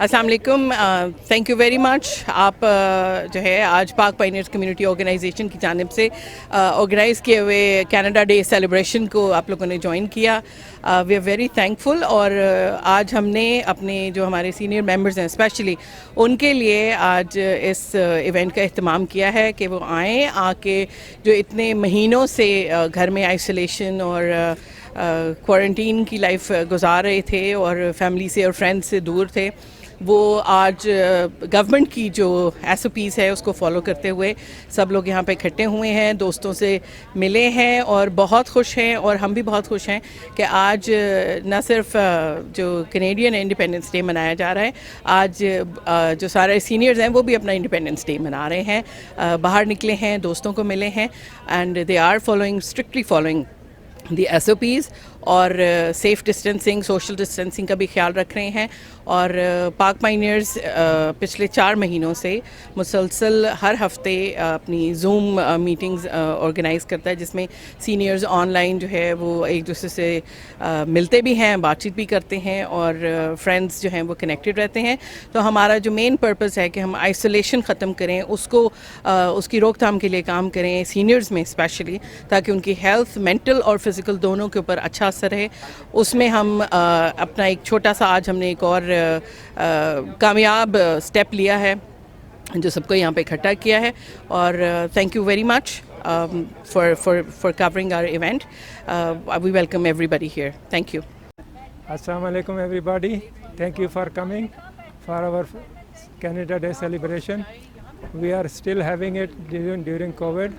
अस्सलाम वालेकुम, thank you very much. आप जो है आज पाक पायनियर्स कम्युनिटी ऑर्गेनाइजेशन की जानिब से ऑर्गेनाइज़ किए हुए कनाडा डे सेलिब्रेशन को आप लोगों ने ज्वाइन किया। We are very thankful. और आज हमने अपने जो हमारे सीनियर मेंबर्स हैं स्पेशली उनके लिए आज इस इवेंट का अहतमाम किया है कि वो आएँ, आके जो इतने महीनों से घर में आइसोलेशन और क्वारंटीन की लाइफ गुजार रहे थे और फैमिली से और फ्रेंड्स से दूर थे, वो आज गवर्नमेंट की जो SOPs है उसको फॉलो करते हुए सब लोग यहाँ पे इकट्ठे हुए हैं, दोस्तों से मिले हैं और बहुत खुश हैं। और हम भी बहुत खुश हैं कि आज न सिर्फ जो कैनेडियन इंडिपेंडेंस डे मनाया जा रहा है, आज जो सारे सीनियर्स हैं वो भी अपना इंडिपेंडेंस डे मना रहे हैं, बाहर निकले हैं, दोस्तों को मिले हैं and they are strictly following the SOPs और सेफ़ डिस्टेंसिंग, सोशल डिस्टेंसिंग का भी ख्याल रख रहे हैं। और पाक पायनियर्स पिछले 4 महीनों से मुसलसल हर हफ्ते अपनी ज़ूम मीटिंग्स ऑर्गेनाइज़ करता है, जिसमें सीनियर्स ऑनलाइन जो है वो एक दूसरे से मिलते भी हैं, बातचीत भी करते हैं और फ्रेंड्स जो हैं वो कनेक्टेड रहते हैं। तो हमारा जो मेन पर्पस है कि हम आइसोलेशन ख़त्म करें, उसको उसकी रोकथाम के लिए काम करें सीनियर्स में स्पेशली, ताकि उनकी हेल्थ मेंटल और फिज़िकल दोनों के ऊपर अच्छा असर है। उसमें हम अपना एक छोटा सा आज हमने एक और कामयाब स्टेप लिया है जो सबको यहाँ पे इकट्ठा किया है। और thank you very much for covering our event. We welcome everybody here. Thank you. Assalamu alaikum everybody. Thank you for coming for our Canada Day celebration. We are still having it during COVID.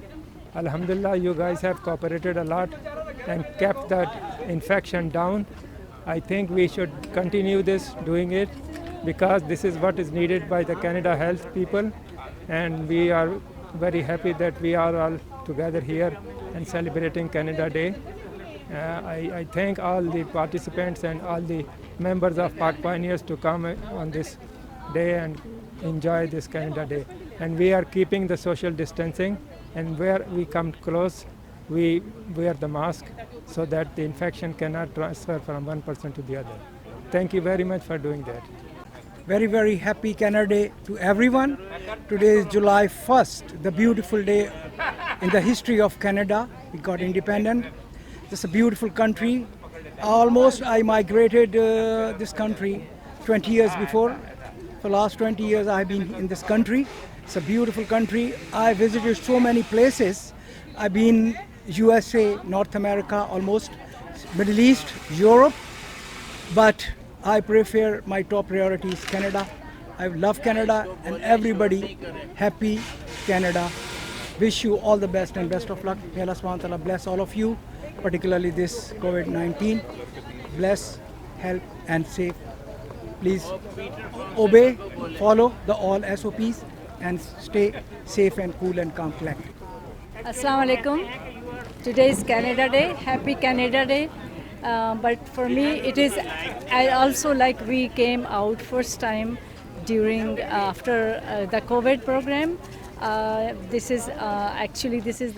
Alhamdulillah, you guys have cooperated a lot and kept that infection down. I think we should continue doing it because this is what is needed by the Canada health people, and we are very happy that we are all together here and celebrating Canada Day. I thank all the participants and all the members of Pak Pioneers to come on this day and enjoy this Canada Day. And we are keeping the social distancing, and where we come close, we wear the mask so that the infection cannot transfer from one person to the other. Thank you very much for doing that. Very, very happy Canada Day to everyone. Today is July 1st, the beautiful day in the history of Canada. We got independent. It's a beautiful country. Almost I migrated this country 20 years before. For the last 20 years I've been in this country. It's a beautiful country. I visited so many places. I've been USA, North America, almost Middle East, Europe, but I prefer, my top priority is Canada. I love Canada, and everybody happy Canada. Wish you all the best and best of luck. May Allah subhanahu wa ta'ala bless all of you, particularly this COVID-19. Bless, help and save. Please obey, follow the all SOPs and stay safe and cool and calm collected. Assalamu alaikum. Today is Canada Day. Happy Canada Day. But for me, I also like we came out first time after the COVID program. This is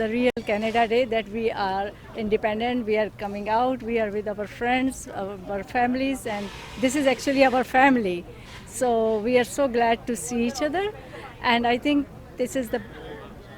the real Canada Day, that we are independent, we are coming out, we are with our friends, our families, and this is actually our family. So we are so glad to see each other, and I think this is the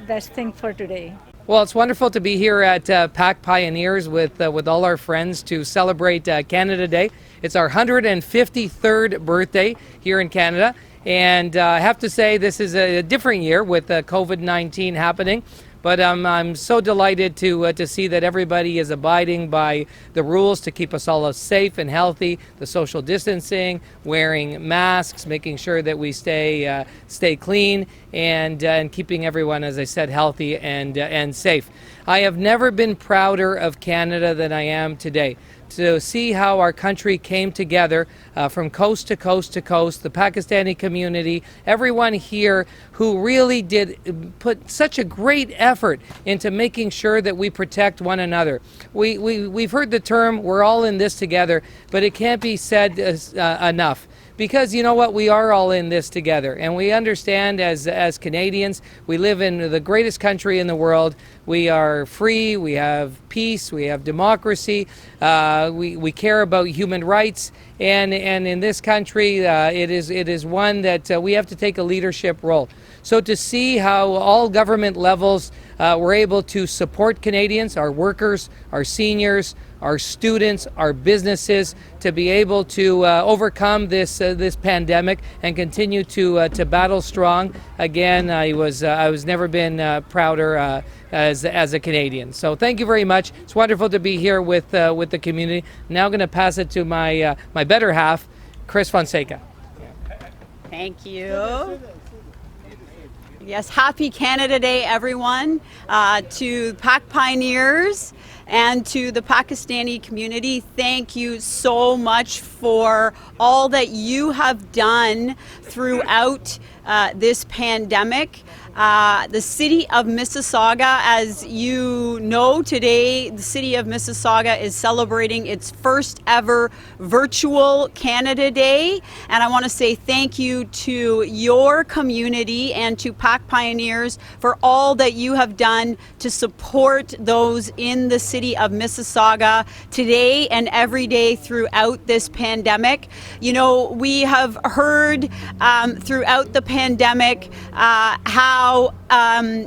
best thing for today. Well, it's wonderful to be here at Pak Pioneers with all our friends to celebrate Canada Day. It's our 153rd birthday here in Canada, and I have to say this is a different year with COVID-19 happening. But I'm so delighted to see that everybody is abiding by the rules to keep us all safe and healthy, the social distancing, wearing masks, making sure that we stay clean, and keeping everyone, as I said, healthy and safe. I have never been prouder of Canada than I am today. To see how our country came together from coast to coast to coast, the Pakistani community, everyone here who really did put such a great effort into making sure that we protect one another. We've heard the term, we're all in this together, but it can't be said enough. because you know what, we are all in this together, and we understand as Canadians, we live in the greatest country in the world. We are free, we have peace, we have democracy, we care about human rights, and in this country it is one that we have to take a leadership role. So to see how all government levels were able to support Canadians, our workers, our seniors, our students, our businesses, to be able to overcome this pandemic and continue to battle strong. Again, I was never been prouder as a Canadian. So thank you very much. It's wonderful to be here with the community. Now I'm going to pass it to my better half, Chris Fonseca. Thank you. Yes, happy Canada Day, everyone. To Pak Pioneers and to the Pakistani community, thank you so much for all that you have done throughout this pandemic. The city of Mississauga, as you know, today the city of Mississauga is celebrating its first ever virtual Canada Day, and I want to say thank you to your community and to Pak Pioneers for all that you have done to support those in the city of Mississauga today and every day throughout this pandemic. You know, we have heard throughout the pandemic how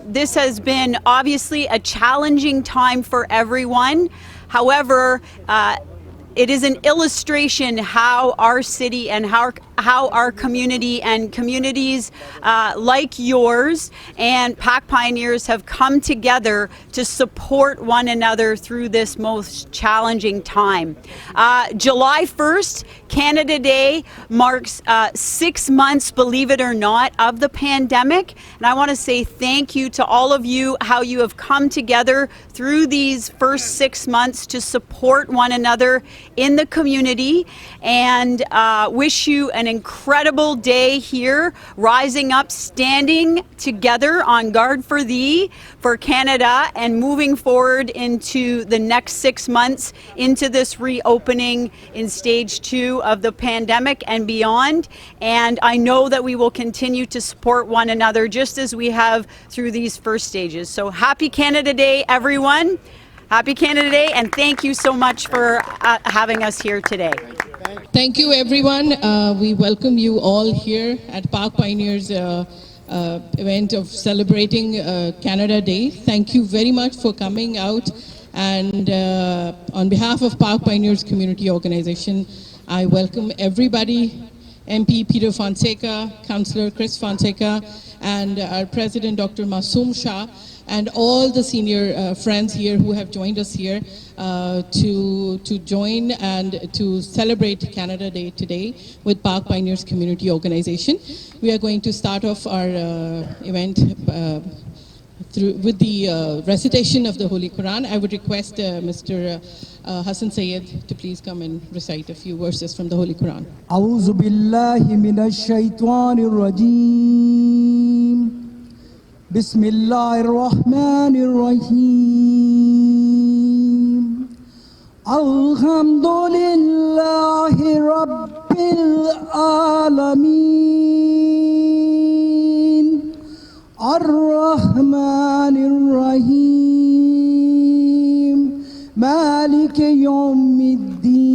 this has been obviously a challenging time for everyone. However, it is an illustration how our city and how our community and communities like yours and Pak Pioneers have come together to support one another through this most challenging time. July 1st, Canada Day, marks 6 months, believe it or not, of the pandemic. And I want to say thank you to all of you, how you have come together through these first 6 months to support one another in the community, and wish you an incredible day here, rising up, standing together on guard for thee, for Canada, and moving forward into the next 6 months into this reopening in stage 2 of the pandemic and beyond. And I know that we will continue to support one another just as we have through these first stages. So happy Canada Day, everyone. Happy Canada Day, and thank you so much for having us here today. Thank you, everyone. We welcome you all here at Pak Pioneers event of celebrating Canada Day. Thank you very much for coming out. And on behalf of Pak Pioneers Community Organization, I welcome everybody, MP Peter Fonseca, Councillor Chris Fonseca, and our President Dr. Masoom Shah, and all the senior friends here who have joined us here to join and to celebrate Canada Day today with Pak Pioneers Community Organization. We are going to start off our event with the recitation of the Holy Quran. I would request Mr. Hassan Sayed to please come and recite a few verses from the Holy Quran. أعوذ بالله من الشيطان الرجيم بسم الله الرحمن الرحيم الحمد لله رب العالمين الرحمن الرحيم مالك يوم الدين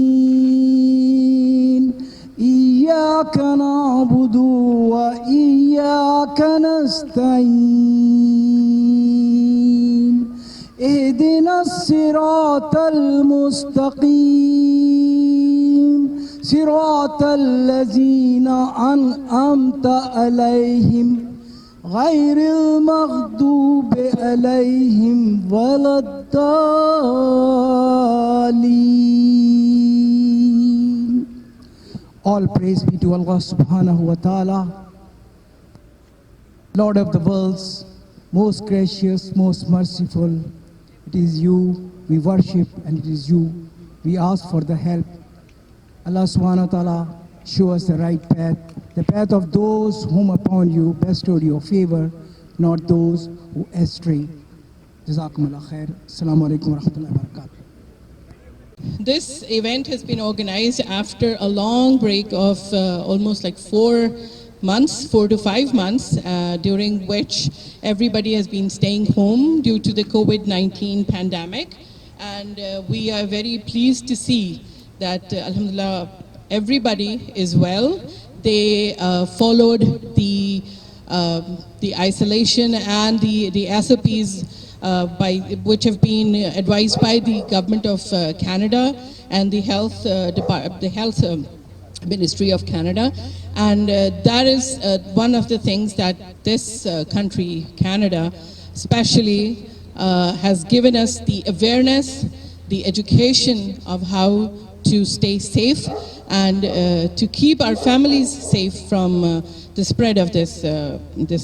إياك نعبد وإياك نستعين اهدنا الصراط المستقيم صراط الذين أنعمت عليهم غير المغضوب عليهم ولا الضالين. All praise be to Allah subhanahu wa ta'ala, Lord of the worlds, most gracious, most merciful. It is you we worship and it is you we ask for the help. Allah subhanahu wa ta'ala, show us the right path, the path of those whom upon you bestowed your favor, not those who astray. Jazakumullah khair. Assalamu alaikum wa rahmatullahi wa barakatuh. This event has been organized after a long break of almost like 4 months, 4 to 5 months, during which everybody has been staying home due to the COVID-19 pandemic. And we are very pleased to see that, alhamdulillah, everybody is well. They followed the isolation and the SOPs which have been advised by the government of Canada and the health Ministry of Canada, and that is one of the things that this country, Canada, especially has given us the awareness, the education of how to stay safe and to keep our families safe from the spread of this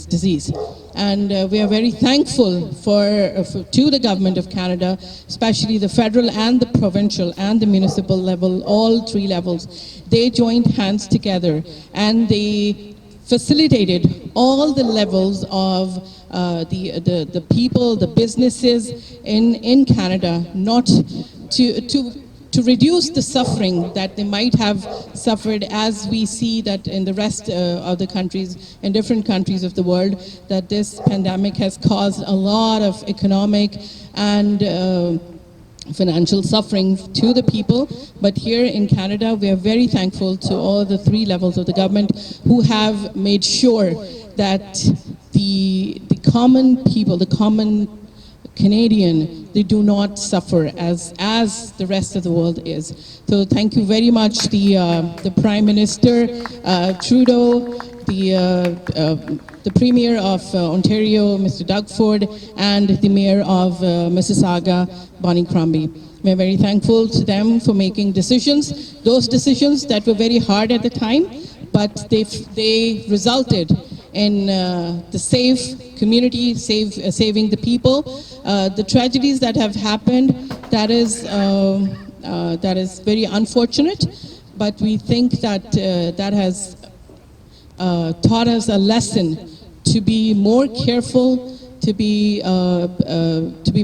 disease. And we are very thankful to the government of Canada, especially the federal and the provincial and the municipal level, all three levels. They joined hands together and they facilitated all the levels of the people, the businesses in Canada, not to reduce the suffering that they might have suffered, as we see that in the rest of the countries, in different countries of the world, that this pandemic has caused a lot of economic and financial suffering to the people. But here in Canada, we are very thankful to all the three levels of the government who have made sure that the common people, the common Canadian, they do not suffer as the rest of the world is. So thank you very much, the Prime Minister Trudeau, the Premier of Ontario, Mr. Doug Ford, and the Mayor of Mississauga, Bonnie Crombie. We're very thankful to them for making decisions, those decisions that were very hard at the time, but they resulted in the safe community, saving the people. The tragedies that have happened, that is very unfortunate, but we think that that has taught us a lesson to be more careful, to be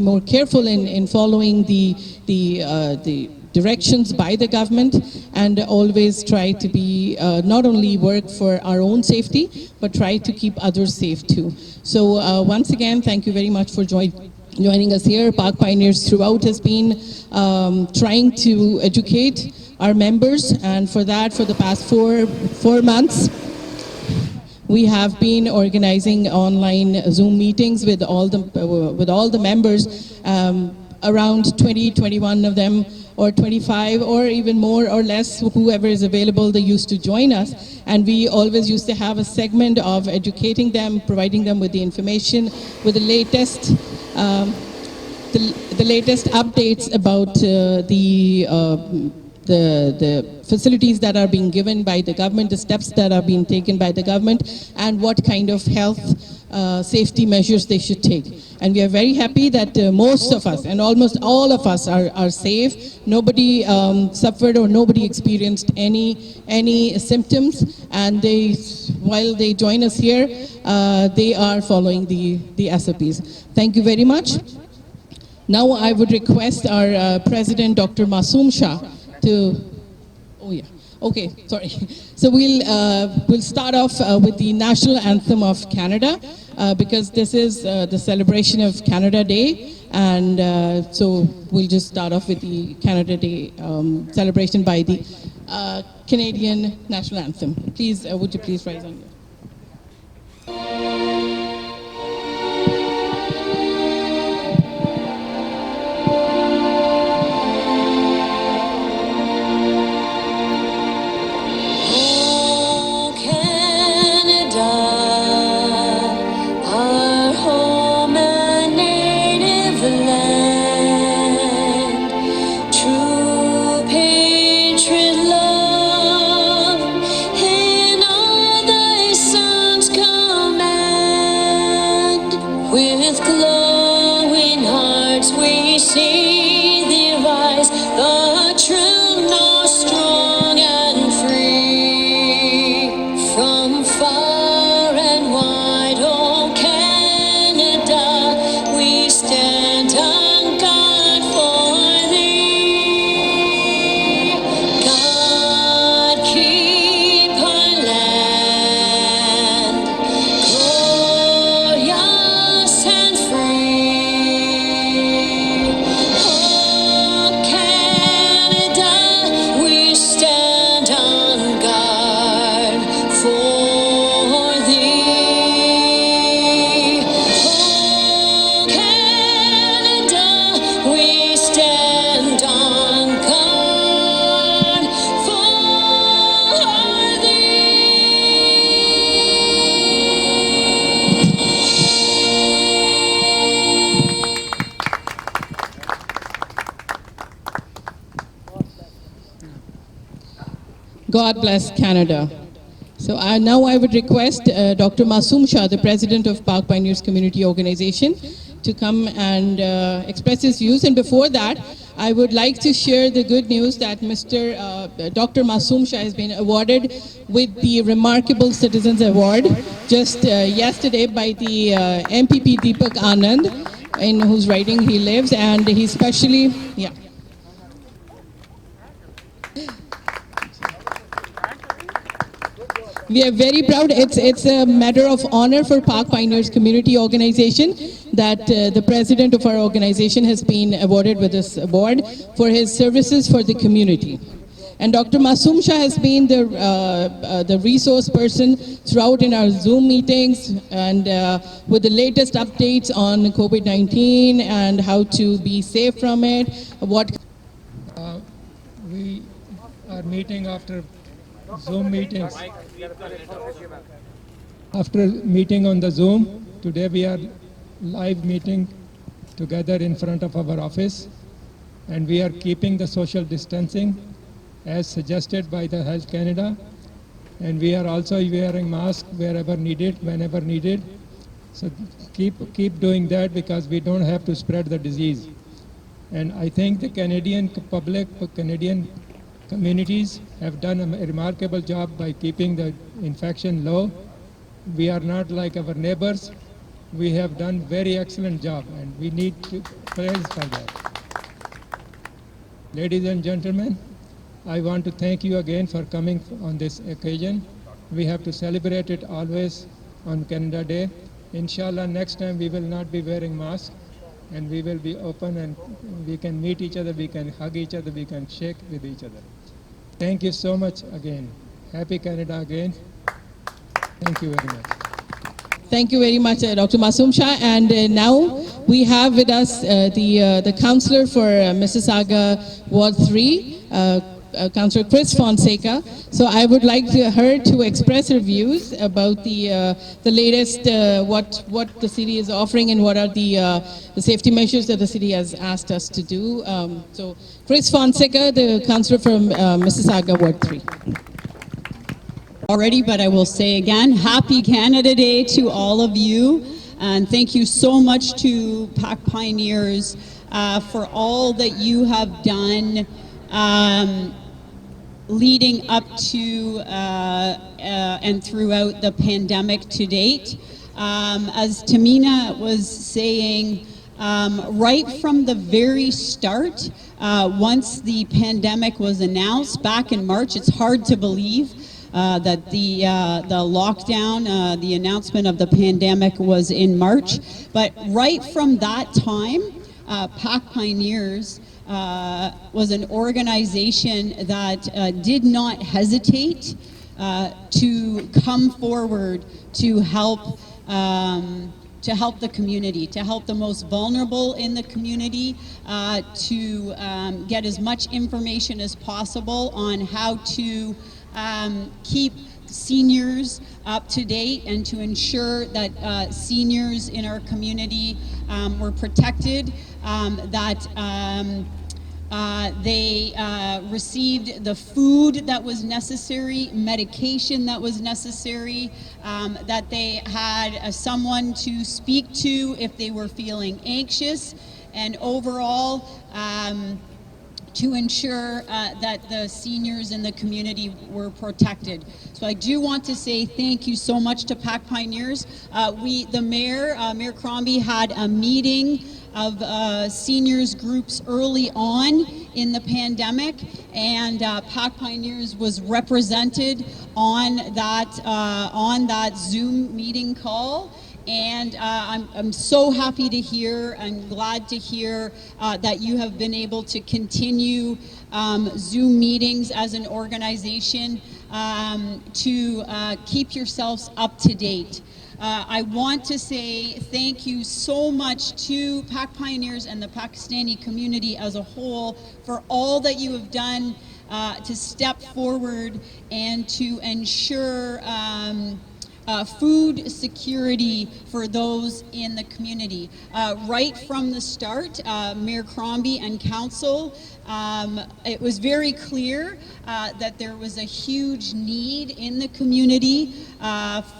more careful in following the directions by the government, and always try to be not only work for our own safety, but try to keep others safe too. So once again, thank you very much for joining us here. Pak Pioneers throughout has been trying to educate our members, and for that, for the past four months, we have been organizing online Zoom meetings with all the members, around 20, 21 of them, or 25, or even more or less, whoever is available, they used to join us. And we always used to have a segment of educating them, providing them with the information, with the latest updates about the facilities that are being given by the government, the steps that are being taken by the government, and what kind of health safety measures they should take. And we are very happy that most of us, and almost all of us, are safe. Nobody suffered or nobody experienced any symptoms, and while they join us here, they are following the SOPs. Thank you very much. Now I would request our President, Dr. Masoom Shah, to, okay, sorry. So we'll start off with the National Anthem of Canada, because this is the celebration of Canada Day, and so we'll just start off with the Canada Day celebration by the Canadian National Anthem. Please, would you please rise on your... True patriot love in all thy God bless Canada. So now I would request Dr. Masoom Shah, the president of Pak Pioneers Community Organization, to come and express his views. And before that, I would like to share the good news that Dr. Masoom Shah has been awarded with the Remarkable Citizens Award just yesterday by the MPP Deepak Anand, in whose riding he lives, and he specially, yeah. We are very proud. It's a matter of honor for Pak Pioneers Community Organization that the president of our organization has been awarded with this award for his services for the community. And Dr. Masoom Shah has been the resource person throughout in our Zoom meetings and with the latest updates on COVID-19 and how to be safe from it. We are meeting after Zoom meetings. After meeting on the Zoom, today we are live meeting together in front of our office, and we are keeping the social distancing as suggested by the Health Canada, and we are also wearing masks wherever needed, whenever needed. So keep doing that, because we don't have to spread the disease. And I think the Canadian public, Canadian communities have done a remarkable job by keeping the infection low. We are not like our neighbors. We have done very excellent job, and we need to praise for that. Ladies and gentlemen, I want to thank you again for coming on this occasion. We have to celebrate it always on Canada Day. Inshallah, next time we will not be wearing masks, and we will be open, and we can meet each other, we can hug each other, we can shake with each other. Thank you so much again. Happy Canada again. Thank you very much. Thank you very much, Dr. Masoom Shah. And now we have with us the councillor for Mississauga Ward 3, Councillor Chris Fonseca. So I would like her to express her views about the latest, what the city is offering and what are the safety measures that the city has asked us to do. So Chris Fonseca, the councillor from Mississauga Ward 3. Already, but I will say again, happy Canada Day to all of you, and thank you so much to Pak Pioneers for all that you have done leading up to and throughout the pandemic to date. As Tamina was saying, right from the very start, once the pandemic was announced back in March, it's hard to believe that the lockdown, the announcement of the pandemic was in March. But right from that time, Pak Pioneers was an organization that did not hesitate to come forward to help the community, to help the most vulnerable in the community, to get as much information as possible on how to keep seniors up to date and to ensure that seniors in our community were protected, that they received the food that was necessary, medication that was necessary, that they had someone to speak to if they were feeling anxious, and overall to ensure that the seniors in the community were protected. So I do want to say thank you so much to Pak Pioneers. The Mayor, Mayor Crombie, had a meeting of seniors groups early on in the pandemic, and Pak Pioneers was represented on that Zoom meeting call. And I'm so happy to hear and glad to hear that you have been able to continue Zoom meetings as an organization to keep yourselves up to date. I want to say thank you so much to Pak Pioneers and the Pakistani community as a whole for all that you have done to step forward and to ensure food security for those in the community. Right from the start, Mayor Crombie and Council, it was very clear that there was a huge need in the community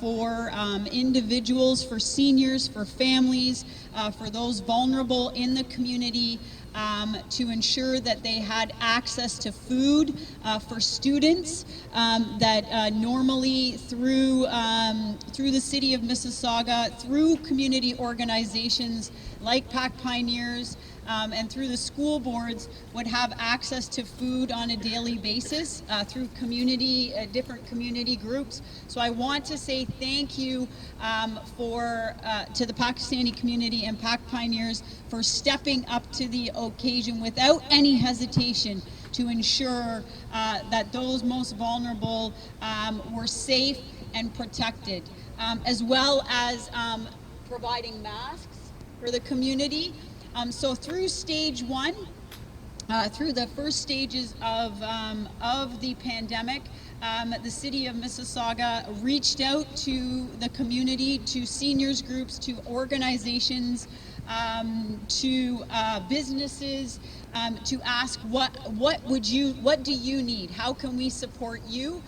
for individuals, for seniors, for families, for those vulnerable in the community, to ensure that they had access to food, for students that normally through the city of Mississauga, through community organizations like PAC Pioneers, and through the school boards would have access to food on a daily basis through community, different community groups. So I want to say thank you to the Pakistani community and PAC Pioneers for stepping up to the occasion without any hesitation to ensure that those most vulnerable were safe and protected, as well as providing masks for the community. So through stage one, through the first stages of the pandemic, the city of Mississauga reached out to the community, to seniors groups, to organizations, to businesses, to ask what do you need? How can we support you?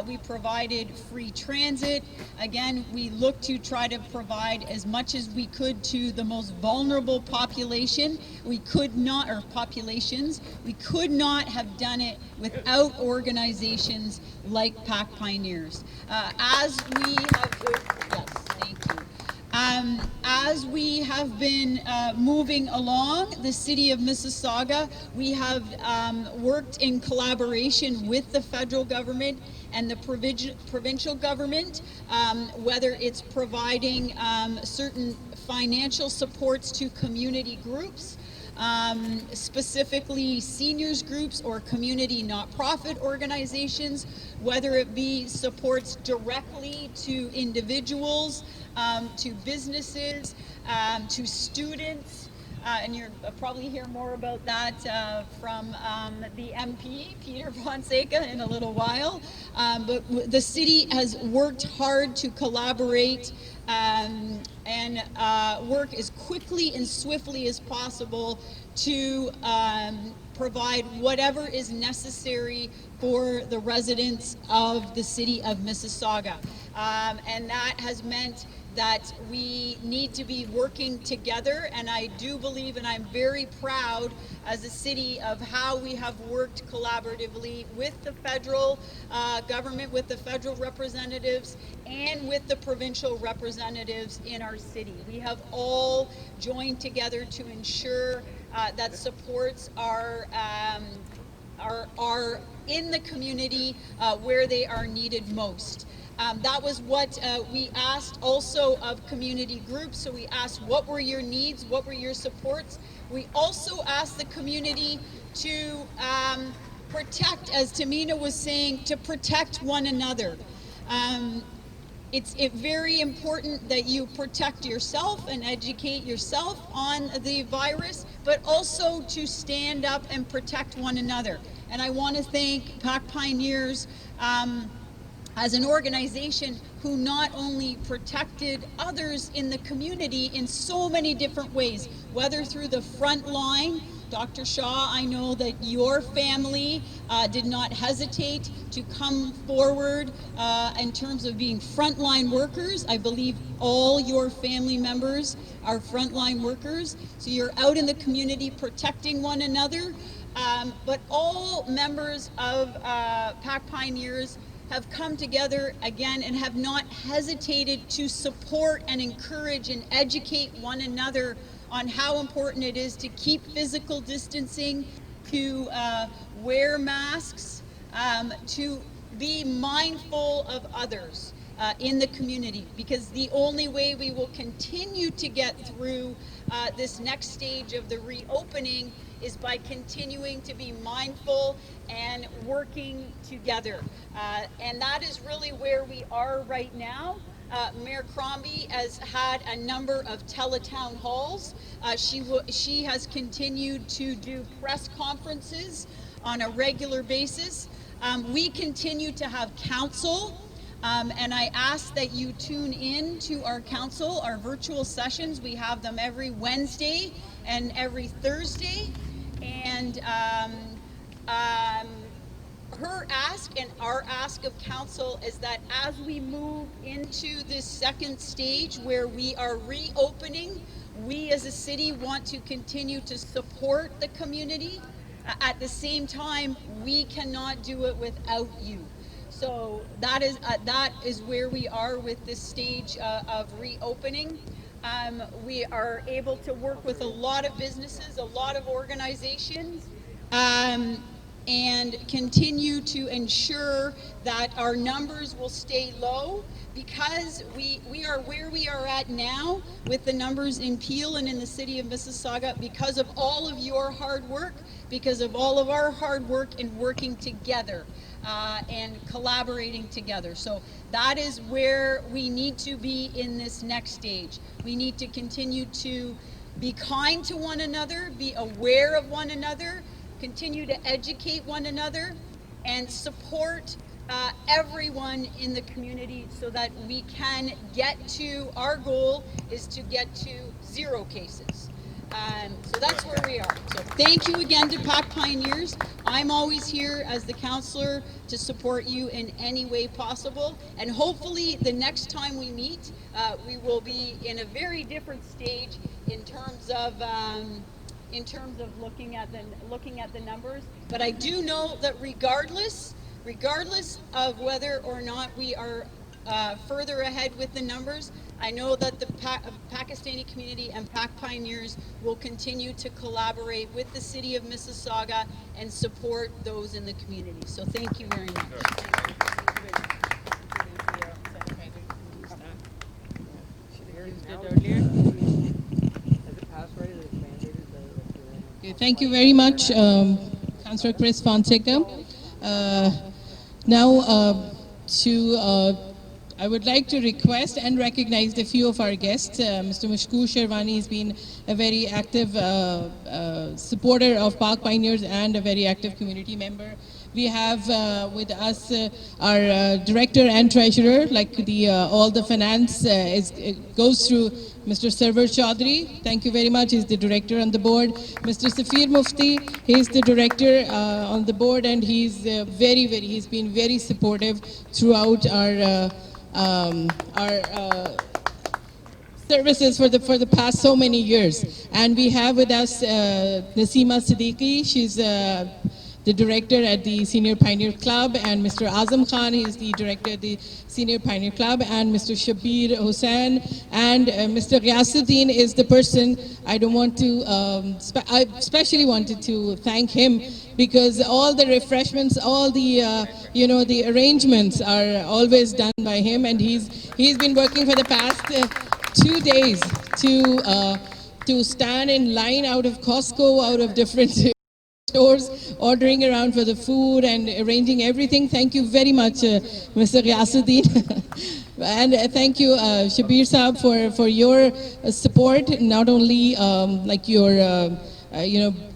We provided free transit. Again, we looked to try to provide as much as we could to the most vulnerable population. We could not, or populations, we could not have done it without organizations like PAC Pioneers. As we have been moving along, the city of Mississauga, we have worked in collaboration with the federal government and the provincial government, whether it's providing certain financial supports to community groups, specifically seniors groups or community not-profit organizations, whether it be supports directly to individuals, to businesses, to students, and you'll probably hear more about that from the MP, Peter Fonseca, in a little while. But the city has worked hard to collaborate and work as quickly and swiftly as possible to provide whatever is necessary for the residents of the city of Mississauga. And that has meant that we need to be working together, and I do believe, and I'm very proud as a city of how we have worked collaboratively with the federal government, with the federal representatives, and with the provincial representatives in our city. We have all joined together to ensure that supports are in the community where they are needed most. That was what we asked also of community groups. So we asked, what were your needs? What were your supports? We also asked the community to protect, as Tamina was saying, to protect one another. It's very important that you protect yourself and educate yourself on the virus, but also to stand up and protect one another. And I want to thank PAC Pioneers as an organization who not only protected others in the community in so many different ways, whether through the front line. Dr. Shaw, I know that your family did not hesitate to come forward in terms of being frontline workers. I believe all your family members are frontline workers. So you're out in the community protecting one another. But all members of PAC Pioneers have come together again and have not hesitated to support and encourage and educate one another on how important it is to keep physical distancing, to wear masks, to be mindful of others in the community, because the only way we will continue to get through this next stage of the reopening is by continuing to be mindful and working together. And that is really where we are right now. Mayor Crombie has had a number of teletown halls. She has continued to do press conferences on a regular basis. We continue to have council And I ask that you tune in to our council, our virtual sessions. We have them every Wednesday and every Thursday. And her ask and our ask of council is that as we move into this second stage where we are reopening, we as a city want to continue to support the community. At the same time, we cannot do it without you. So that is where we are with this stage of reopening. We are able to work with a lot of businesses, a lot of organizations, and continue to ensure that our numbers will stay low, because we are where we are at now with the numbers in Peel and in the city of Mississauga because of all of your hard work, because of all of our hard work in working together and collaborating together. So that is where we need to be in this next stage. We need to continue to be kind to one another, be aware of one another, continue to educate one another, and support everyone in the community so that we can get to, our goal is to get to 0 cases. So that's where we are. So thank you again to PAC Pioneers. I'm always here as the councillor to support you in any way possible. And hopefully the next time we meet, we will be in a very different stage in terms of looking at the numbers. But I do know that regardless of whether or not we are further ahead with the numbers, I know that the Pakistani community and PAC Pioneers will continue to collaborate with the city of Mississauga and support those in the community. So thank you very much. Okay, thank you very much, Councillor Chris Fonseca. I would like to request and recognize a few of our guests. Mr. Mashkoor Sherwani has been a very active supporter of PAC Pioneers and a very active community member. We have with us our director and treasurer, like all the finance goes through Mr. Sarwar Chaudhary. Thank you very much. He's the director on the board. Mr. Safir Mufti, he's the director on the board, and he's he's been very supportive throughout our services for the past so many years. And we have with us Nasima Siddiqui. She's the director at the Senior Pioneer Club, and Mr. Azam Khan, he is the director at the Senior Pioneer Club, and Mr. Shabir Hussain, and Mr. Ghyasuddin is the person I don't want to, I especially wanted to thank him, because all the refreshments, all the, the arrangements are always done by him, and he's been working for the past 2 days to stand in line out of Costco, out of different stores, ordering around for the food and arranging everything. Thank you very much, Mr. Ghyasuddin. And thank you, Shabir Saab, for your support, not only like your,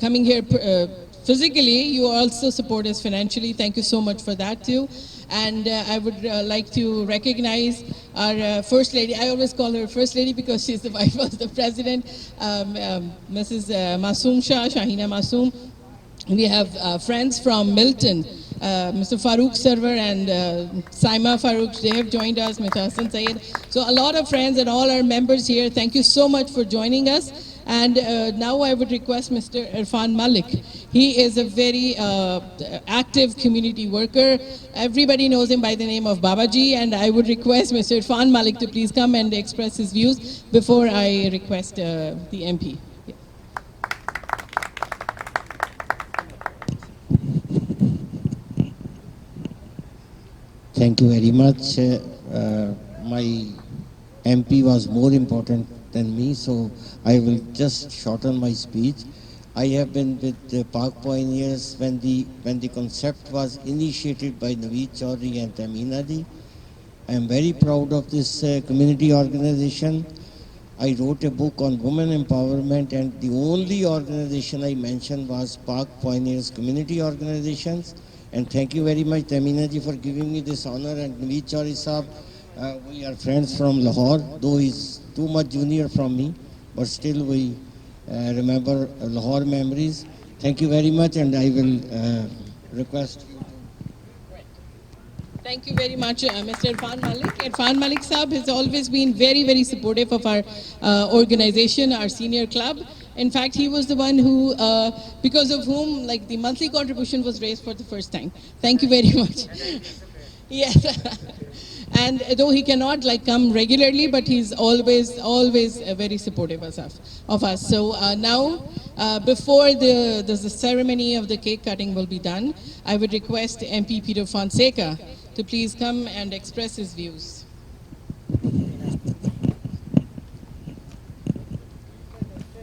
coming here physically, you also support us financially. Thank you so much for that too. And I would like to recognize our First Lady. I always call her First Lady because she's the wife of the President, Mrs. Masoom Shah, Shahina Masoom. We have friends from Milton, Mr. Farooq Sarwar and Saima Farooq, they have joined us, Mr. Hassan Sayed. So a lot of friends and all our members here, thank you so much for joining us. And now I would request Mr. Irfan Malik. He is a very active community worker. Everybody knows him by the name of Babaji, and I would request Mr. Irfan Malik to please come and express his views before I request the MP. Thank you very much. My MP was more important than me, so I will just shorten my speech. I have been with the PAC Pioneers when the concept was initiated by Naveed Chaudhary and Tamina Ji. I am very proud of this community organization. I wrote a book on women empowerment, and the only organization I mentioned was PAC Pioneers community organizations. And thank you very much, Tamina ji, for giving me this honor. And Naveed Chaudhary Saab, we are friends from Lahore, though he's too much junior from me, but still we remember Lahore memories. Thank you very much, and I will request you. Thank you very much, Mr. Irfan Malik. Irfan Malik Saab has always been very, very supportive of our organization, our senior club. In fact, he was the one who, because of whom, like, the monthly contribution was raised for the first time. Thank you very much. Yes. And though he cannot come regularly, but he's always very supportive of us. So now, before the ceremony of the cake cutting will be done, I would request MP Peter Fonseca to please come and express his views.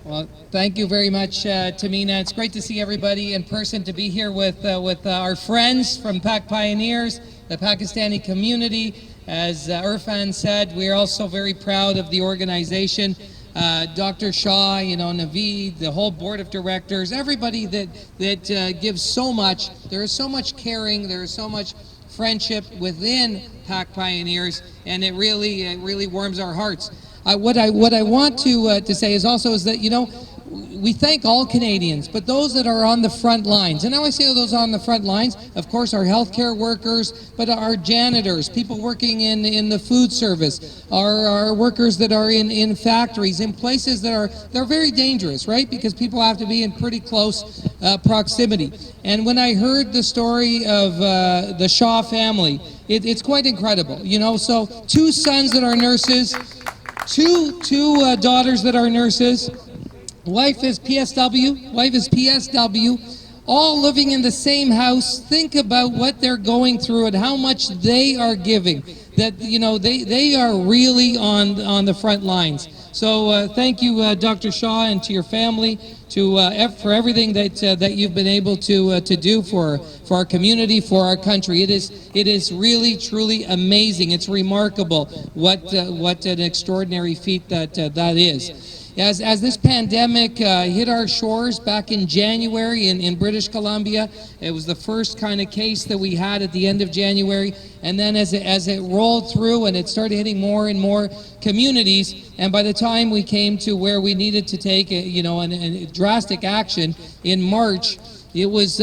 Well, thank you very much, Tamina. It's great to see everybody in person, to be here with our friends from Pak Pioneers, the Pakistani community. As Irfan said, we are also very proud of the organization. Dr. Shah, Naveed, the whole board of directors, everybody that gives so much. There is so much caring, there is so much friendship within Pak Pioneers, and it really warms our hearts. What I want to say is that we thank all Canadians, but those that are on the front lines, and now I say those on the front lines, of course, our healthcare workers, but our janitors, people working in the food service, our workers that are in factories, in places they're very dangerous, right? Because people have to be in pretty close proximity. And when I heard the story of the Shaw family, it's quite incredible. So 2 sons that are nurses, two daughters that are nurses. Wife is PSW, all living in the same house. Think about what they're going through and how much they are giving. That, they are really on the front lines. So thank you, Dr. Shah, and to your family, for everything that you've been able to do for our community, for our country. It is really, truly amazing. It's remarkable what an extraordinary feat that is. As this pandemic hit our shores back in January in British Columbia, it was the first kind of case that we had at the end of January, and then as it rolled through and it started hitting more and more communities, and by the time we came to where we needed to take a drastic action in March, it was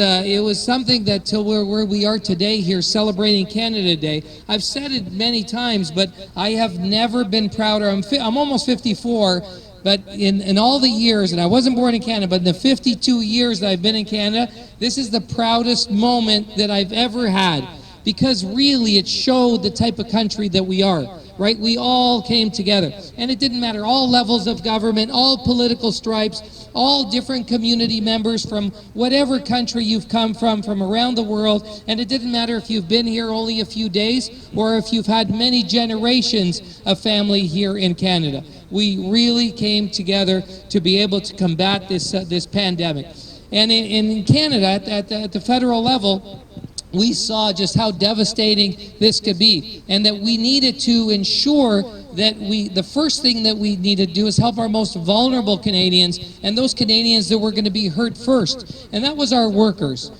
something that till where we are today here celebrating Canada Day. I've said it many times, but I have never been prouder. I'm almost 54. But in all the years, and I wasn't born in Canada, but in the 52 years that I've been in Canada, this is the proudest moment that I've ever had. Because really it showed the type of country that we are, right? We all came together. And it didn't matter, all levels of government, all political stripes, all different community members from whatever country you've come from around the world. And it didn't matter if you've been here only a few days or if you've had many generations of family here in Canada. We really came together to be able to combat this pandemic. And in Canada, at the federal level, we saw just how devastating this could be, and that we needed to ensure that the first thing that we need to do is help our most vulnerable Canadians, and those Canadians that were going to be hurt first. And that was our workers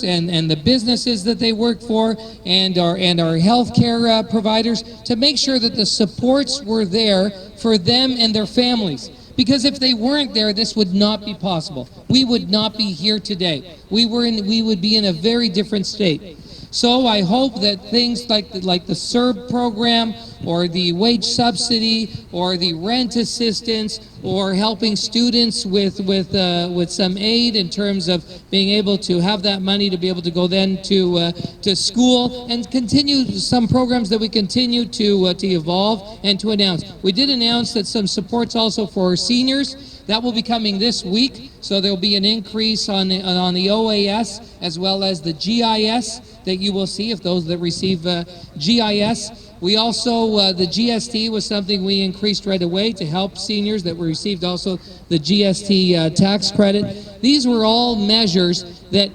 and the businesses that they work for, and our healthcare providers, to make sure that the supports were there for them and their families. Because if they weren't there, this would not be possible. We would not be here today. We would be in a very different state. So I hope that things like the CERB program, or the wage subsidy, or the rent assistance, or helping students with some aid in terms of being able to have that money to be able to go then to school, and continue some programs that we continue to evolve and to announce. We did announce that some supports also for our seniors. That will be coming this week, so there will be an increase on the OAS as well as the GIS that you will see if those that receive GIS. We also, the GST was something we increased right away to help seniors that received also the GST tax credit. These were all measures that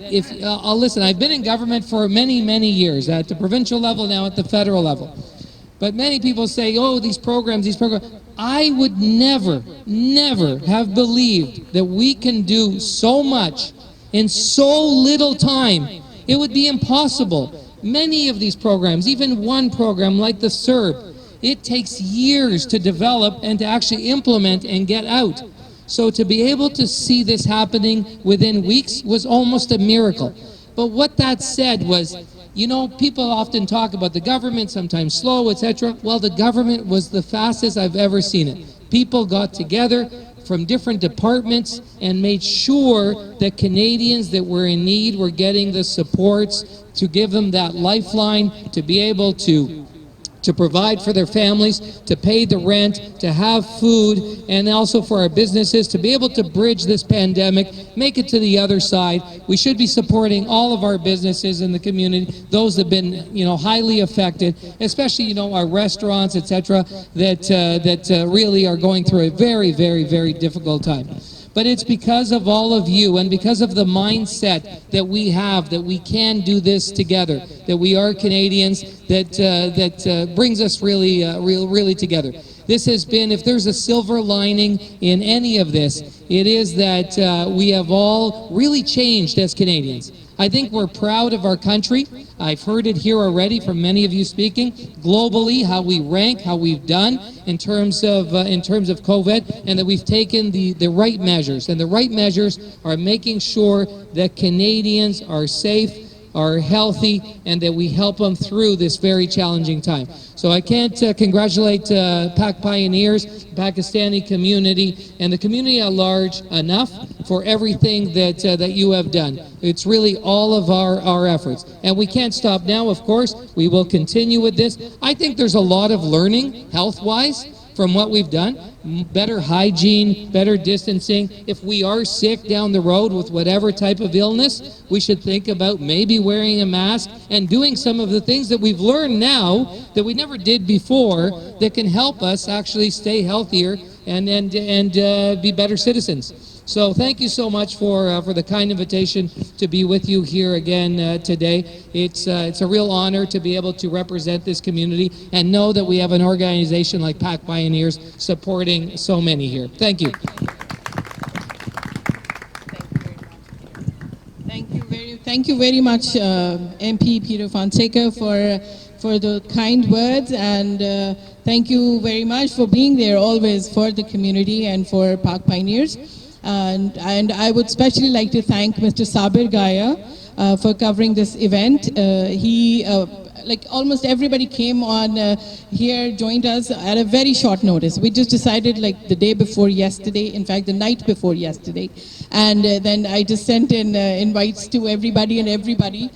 listen, I've been in government for many, many years, at the provincial level, now at the federal level. But many people say, oh, these programs. I would never have believed that we can do so much in so little time It would be impossible. Many of these programs, even one program like the SERB, it takes years to develop and to actually implement and get out. So to be able to see this happening within weeks was almost a miracle. But what that said was, you know, people often talk about the government, sometimes slow, etc. Well, the government was the fastest I've ever seen it. People got together from different departments and made sure that Canadians that were in need were getting the supports to give them that lifeline, to be able to provide for their families, to pay the rent, to have food, and also for our businesses to be able to bridge this pandemic, make it to the other side. We should be supporting all of our businesses in the community, those that have been, you know, highly affected, especially, you know, our restaurants, etc., that really are going through a very, very, very difficult time. But it's because of all of you and because of the mindset that we have, that we can do this together, that we are Canadians, that brings us really together. This has been, if there's a silver lining in any of this, it is that we have all really changed as Canadians. I think we're proud of our country. I've heard it here already from many of you speaking. Globally, how we rank, how we've done in terms of COVID, and that we've taken the right measures. And the right measures are making sure that Canadians are safe, are healthy, and that we help them through this very challenging time. So I can't congratulate Pak Pioneers, Pakistani community, and the community at large enough for everything that you have done. It's really all of our efforts. And we can't stop now, of course. We will continue with this. I think there's a lot of learning, health-wise, from what we've done. Better hygiene, better distancing. If we are sick down the road with whatever type of illness, we should think about maybe wearing a mask and doing some of the things that we've learned now that we never did before that can help us actually stay healthier and be better citizens. So thank you so much for the kind invitation to be with you here again today. It's a real honor to be able to represent this community and know that we have an organization like Pak Pioneers supporting so many here. Thank you. Thank you very much, MP Peter Fonseca, for the kind words, and thank you very much for being there always for the community and for Pak Pioneers. And I would especially like to thank Mr. Sabir Gaya for covering this event. He, like almost everybody came on here, joined us at a very short notice. We just decided like the day before yesterday, in fact the night before yesterday. And then I just sent in invites to everybody, and everybody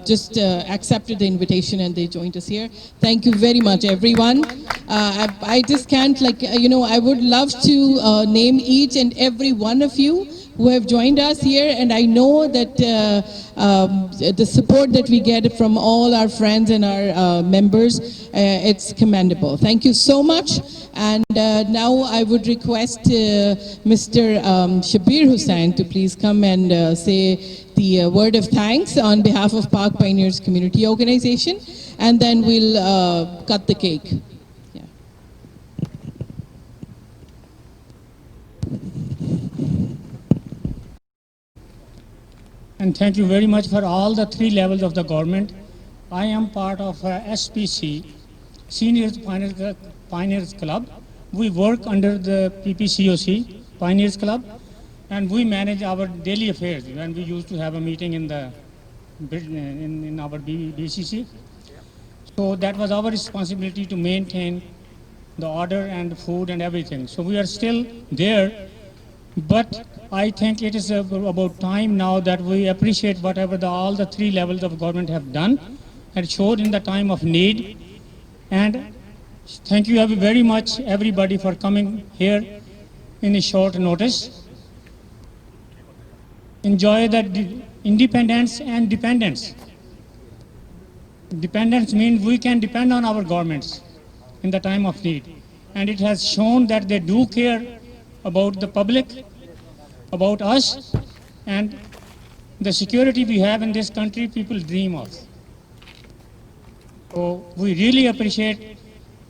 just accepted the invitation and they joined us here. Thank you very much, everyone. I just can't, like, you know, I would love to name each and every one of you who have joined us here, and I know that the support that we get from all our friends and our members, it's commendable. Thank you so much. And now I would request Mr. Shabir Hussain to please come and say the word of thanks on behalf of Pak Pioneers Community Organization, and then we'll cut the cake. Yeah. And thank you very much for all the three levels of the government. I am part of SPC, Seniors Pioneers Club. We work under the PPCOC, Pioneers Club, and we manage our daily affairs when we used to have a meeting in our BCC. So that was our responsibility to maintain the order and food and everything. So we are still there, but I think it is about time now that we appreciate whatever all the three levels of government have done and showed in the time of need. And thank you very much, everybody, for coming here in a short notice. Enjoy that independence and dependence. Dependence means we can depend on our governments in the time of need. And it has shown that they do care about the public, about us, and the security we have in this country, people dream of. So we really appreciate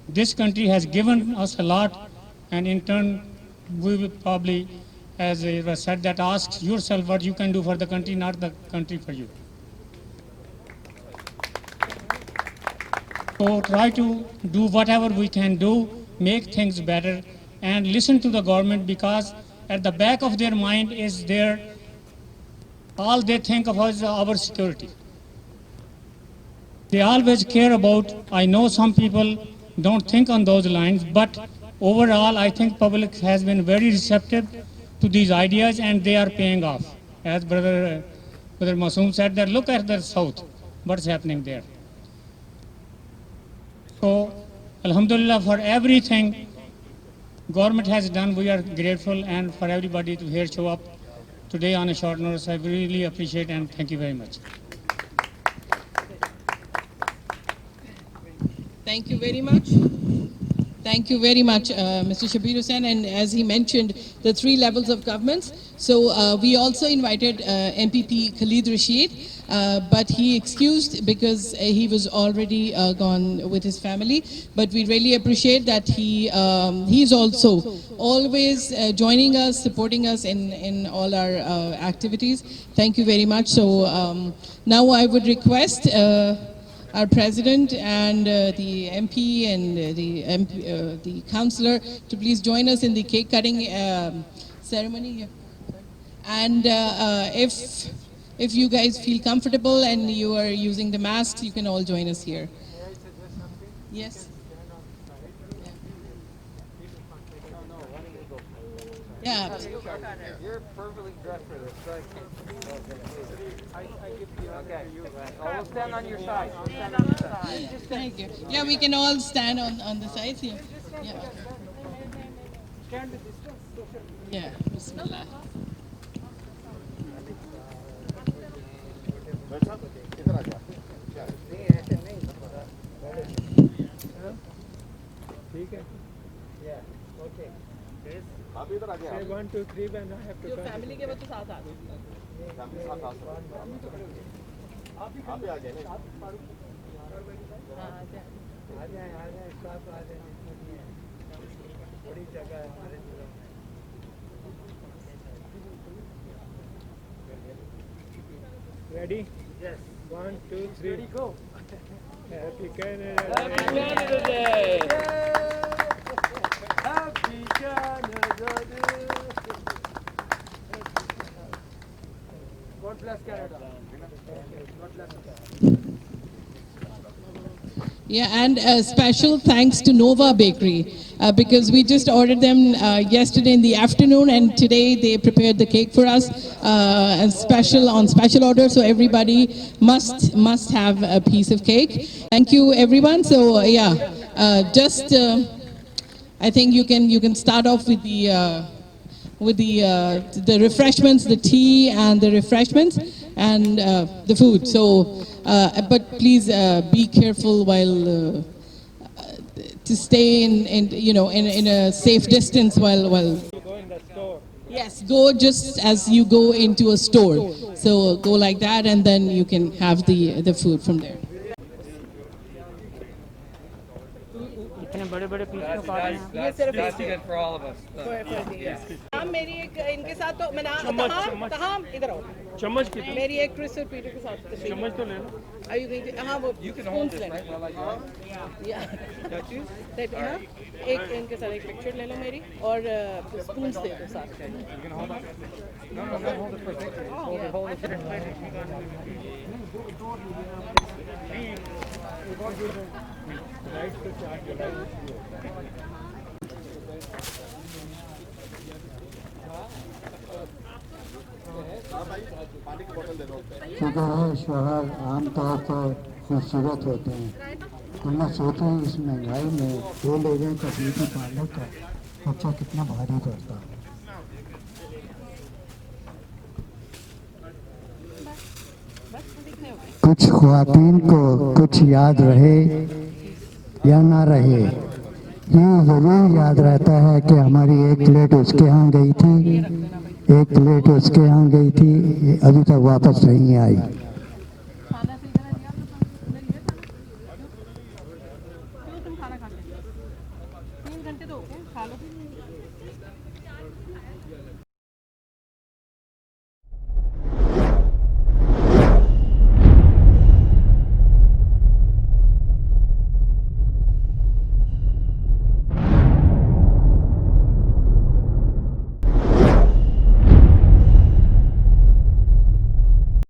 this country has given us a lot, and in turn, we will probably, as it was said, that ask yourself what you can do for the country, not the country for you. So try to do whatever we can do, make things better, and listen to the government, because at the back of their mind is their, all they think of is our security. They always care about, I know some people don't think on those lines, but overall I think public has been very receptive to these ideas and they are paying off. As Brother Masoom said, that look at the south, what's happening there. So, Alhamdulillah, for everything government has done, we are grateful, and for everybody to here show up today on a short notice, I really appreciate and thank you very much. Thank you very much. Thank you very much, Mr. Shabir Hussain. And as he mentioned, the 3 levels of governments. So we also invited MPP Khalid Rashid, but he excused because he was already gone with his family. But we really appreciate that he's also always joining us, supporting us in all our activities. Thank you very much. So now I would request our president and the MP and the councillor to please join us in the cake cutting ceremony. And if you guys feel comfortable and you are using the masks, you can all join us here. Yes. Yeah. You're perfectly dressed for this, so I okay. We'll stand on your side. We'll stand on your side. Thank you. Yeah, we can all stand on the sides here. Yeah. Yeah. Bismillah. Say 1, 2, 3 when I have to Your count. family के वो तो साथ आ गए. Ready? Yes. 1, 2, 3. Ready, go. Happy Canada Day. Happy Canada Day. Happy Canada Day. God bless Canada. God bless us. Yeah, and a special thanks to Nova Bakery because we just ordered them yesterday in the afternoon, and today they prepared the cake for us on special order. So everybody must have a piece of cake. Thank you, everyone. So I think you can start off with the refreshments, the tea and the refreshments, and the food. So, but please be careful while to stay in a safe distance while. Go in the store. Yes, go just as you go into a store. So go like that, and then you can have the food from there. बड़े-बड़े piece That's, को काट रहे हैं. that's, that's good for all of us. मेरी एक इनके साथ तो मैं तहाम इधर आओ. चम्मच की मेरी एक क्रिस्टल पीटर के साथ चम्मच तो ले लो. Are you going to? हाँ वो You can hold spoons this, लेना. right? While I go. Yeah. Got you? हाँ एक इनके साथ एक पिक्चर ले लो मेरी और स्पून्स दे दो साथ. You can hold it? No, hold it for a picture. Hold it for a picture. शोहर शोहर आमतौर पर खूबसूरत होते हैं, वरना सोचो इस महंगाई में 2 लोगों का ब्यूटी पार्लर का खर्चा कितना भारी पड़ता है। कुछ ख्वातीन को कुछ याद रहे या ना रहे, ये ज़रूर याद रहता है कि हमारी एक प्लेट उसके यहाँ गई थी, एक प्लेट उसके यहाँ गई थी, अभी तक वापस नहीं आई।